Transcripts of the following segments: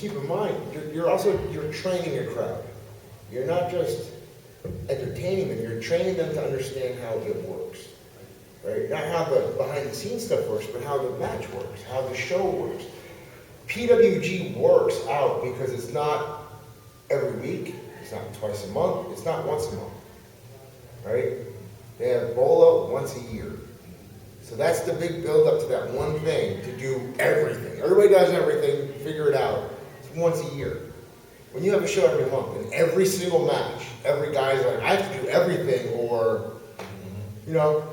Keep in mind, you're training a crowd. You're not just entertaining them, you're training them to understand how it works. Right? Not how the behind the scenes stuff works, but how the match works, how the show works. PWG works out because it's not every week, it's not twice a month, it's not once a month. Right? They have BOLA once a year. So that's the big build up to that one thing, to do everything. Everybody does everything, figure it out. It's once a year. When you have a show every month, and every single match, every guy's like, I have to do everything, or, you know,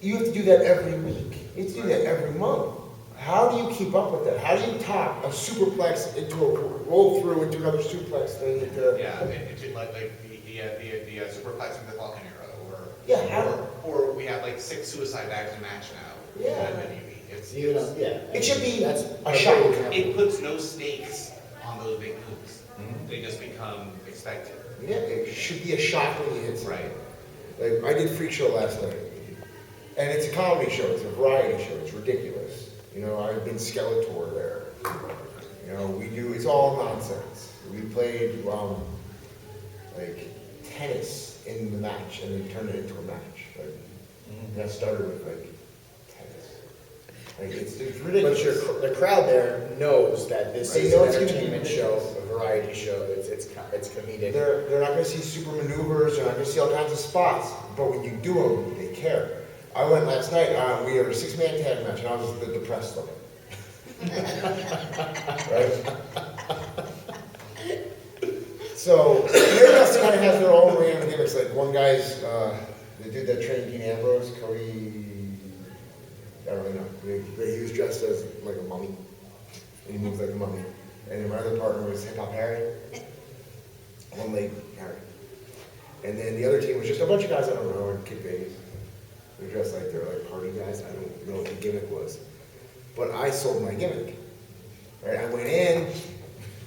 you have to do that every week. You have to do that every month. How do you keep up with that? How do you top a superplex into a roll through into another suplex thing? Into like the superplex with the Falcon Arrow, or we have like 6 suicide dives a match now. Yeah. It should be that's a shock. It puts no stakes on those big moves. They just become expected. Yeah, it should be a shock when you hit something. Right. Like, I did Freak Show last night. And it's a comedy show, it's a variety show, it's ridiculous. You know, I've been Skeletor there. You know, it's all nonsense. We played, like, tennis in the match, and then turned it into a match. Like, and that started with, like, tennis. Like, it's ridiculous. But the crowd there knows that this is an entertainment show, a variety show. It's comedic. They're not going to see super maneuvers. They're not going to see all kinds of spots. But when you do them, they care. I went last night. We had a 6-man tag match, and I was the Depressler. Right. So everyone else kind of has their own random gimmicks. Like one guy's the dude that trained Dean Ambrose, Cody. I don't really know. But he was dressed as like a mummy, and he moved like a mummy. And then my other partner was Hip Hop Harry, one leg Harry. And then the other team was just a bunch of guys I don't know, and Kid Vegas. They're dressed like they're like party guys. I don't know what the gimmick was, but I sold my gimmick. Right? I went in,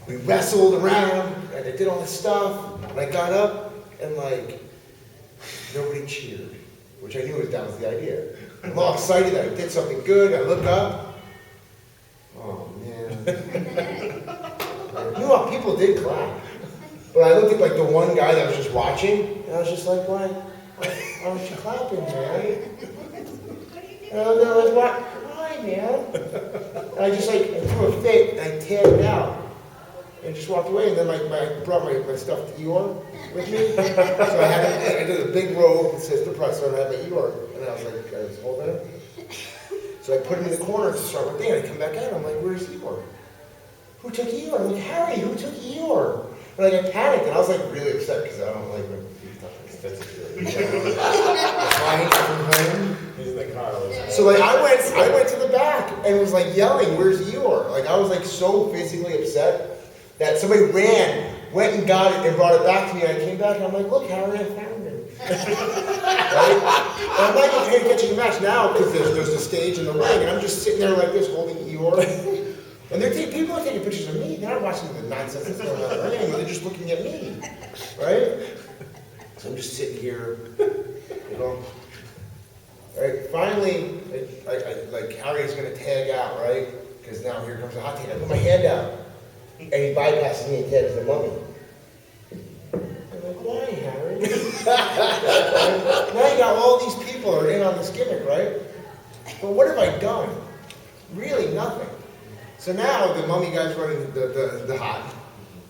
we wrestled around, and I did all this stuff. And I got up, and like nobody cheered, which I knew that was the idea. I'm all excited that I did something good. I look up. Oh man! You know what? People did clap, but I looked at like the one guy that was just watching, and I was just like, why aren't you clapping, man? And I was like, why, man? And I just like I threw a fit and I tagged out and just walked away. And then I brought my stuff to Eeyore with me. So I did a big robe that says Depressler, and I had my Eeyore. And I was holding him. So I put him in the corner to start with thing. And I come back out. I'm like, where's Eeyore? Who took Eeyore? I'm like, Harry, who took Eeyore? And like I panicked and I was like really upset because I don't like when people talk like that. He's in the car. So like I went to the back and was like yelling, "Where's Eeyore?" Like I was like so physically upset that somebody went and got it and brought it back to me. And I came back and I'm like, "Look, Harry, I found him." Right? And I'm not even paying attention to the match now because there's the stage and the ring, and I'm just sitting there like this holding Eeyore. And people are taking pictures of me. They're not watching the nonsense that's going on in the ring. They're just looking at me, right? So I'm just sitting here, you know. Right? Finally, like Harry's gonna tag out, right? Because now here comes the hot tag. I put my hand out, and he bypasses me and tags the mummy. I'm like, why, Harry? Now you got all these people are in on this gimmick, right? But what have I done? Really, nothing. So now the mummy guy's running the hot.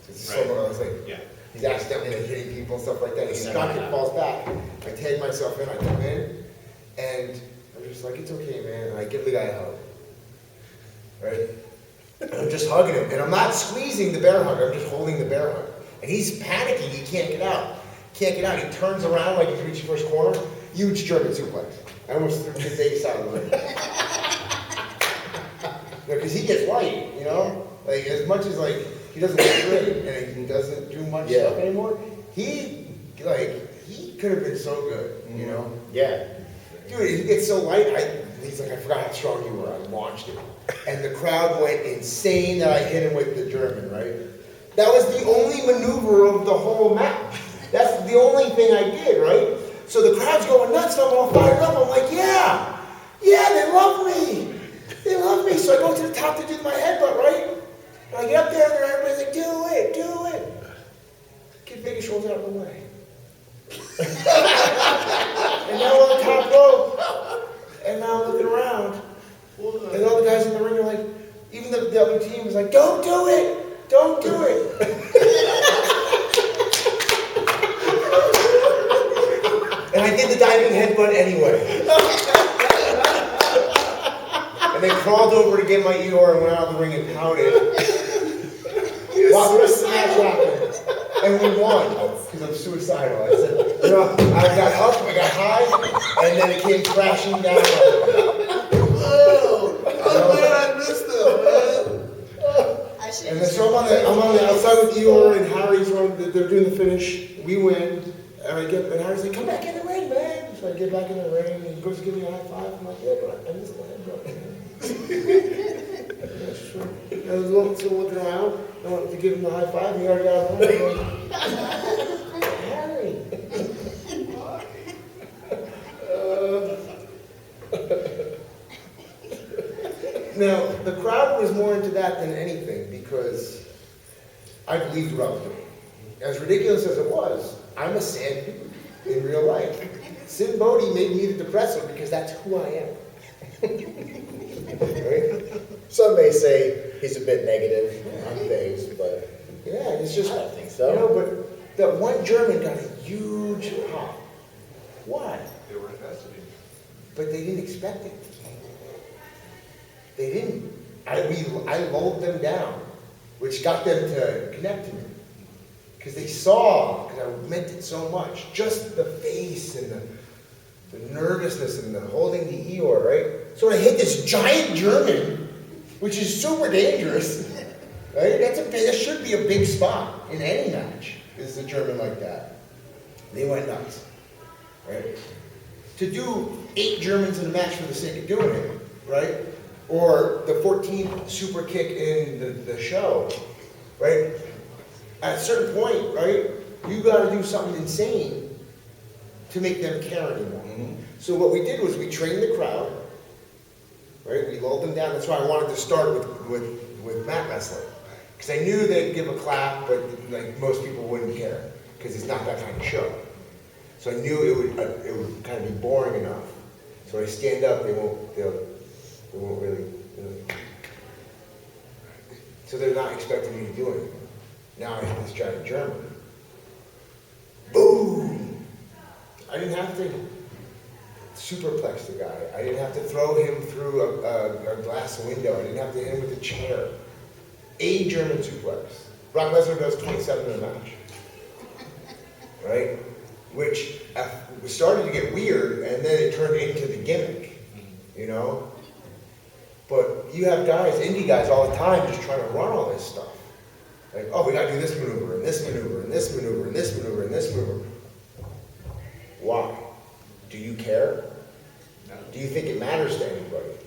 It's someone else, like, he's accidentally like, hitting people and stuff like that. He's stuck and falls back. I tag myself in, I come in, and I'm just like, it's okay, man. And I give the guy a hug. Right? And I'm just hugging him. And I'm not squeezing the bear hug, I'm just holding the bear hug. And he's panicking, he can't get out. Can't get out. He turns around like he's reaching for his corner. Huge German suplex. I almost threw his face out of the ring. Because he gets white, you know? Like, as much as, like, he doesn't look great and he doesn't do much stuff anymore, he could have been so good, you know? Yeah. Dude, he gets so light, he's like, I forgot how strong you were. I launched him. And the crowd went insane that I hit him with the German, right? That was the only maneuver of the whole match. That's the only thing I did, right? So the crowd's going nuts, and I'm all fired up. I'm like, yeah, they love me. They love me. So I go to the top to do my headbutt, right? I get up there and everybody's like, do it. Kid Vegas rolls out of the way. And now we're on the top rope. And now I'm looking around. And all the guys in the ring are like, even the other team is like, don't do it. Don't do it. And I did the diving headbutt anyway. And they crawled over to get my Eeyore and went out of the ring and pouted. While the rest of the match happened. And we won. Because I'm suicidal. I said, I got up, I got high, and then it came crashing down. Oh, I'm glad I missed them, man. And so I'm on the outside with Eeyore and Harry's on, they're doing the finish. We win. And Harry's like, come back in the ring, man. So I get back in the ring and he goes to give me a high five. I'm like, yeah, but I missed the headbutt. That's true. I was still looking around. I wanted to give him the high five. He already got out of the ring. Harry. Now, the crowd was more into that than anything because I believed what I was doing. As ridiculous as it was, I'm a sad dude in real life. Sin Bodhi made me the Depressler because that's who I am. Right? Some may say he's a bit negative on things, but Yeah, it's just, I don't think so. But that one German got a huge pop. Why? They were invested in. But they didn't expect it. They didn't. I lulled them down, which got them to connect to me. Because they saw, because I meant it so much, just the face and the nervousness and the holding the Eeyore, right? So I hit this giant German, which is super dangerous, right? That should be a big spot in any match, is a German like that. They went nuts, right? To do 8 Germans in a match for the sake of doing it, right? Or the 14th super kick in the show, right? At a certain point, right, you got to do something insane to make them care anymore. Mm-hmm. So what we did was we trained the crowd, right? We lulled them down. That's why I wanted to start with Matt Wrestling, because I knew they'd give a clap, but like most people wouldn't care because it's not that kind of show. So I knew it would kind of be boring enough. So when I stand up, they won't really. So they're not expecting me to do anything. Now I have this giant German. Boom! I didn't have to superplex the guy. I didn't have to throw him through a glass window. I didn't have to hit him with a chair. A German suplex. Brock Lesnar does 27 in a match. Right? Which started to get weird, and then it turned into the gimmick. You know? But you have guys, indie guys all the time just trying to run all this stuff. Like, oh, we gotta do this maneuver, and this maneuver, and this maneuver, and this maneuver, and this maneuver. Why? Do you care? No. Do you think it matters to anybody?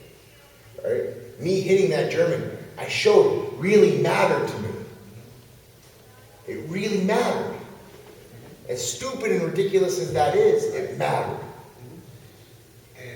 Right? Me hitting that German, I showed, really mattered to me. It really mattered. As stupid and ridiculous as that is, it mattered.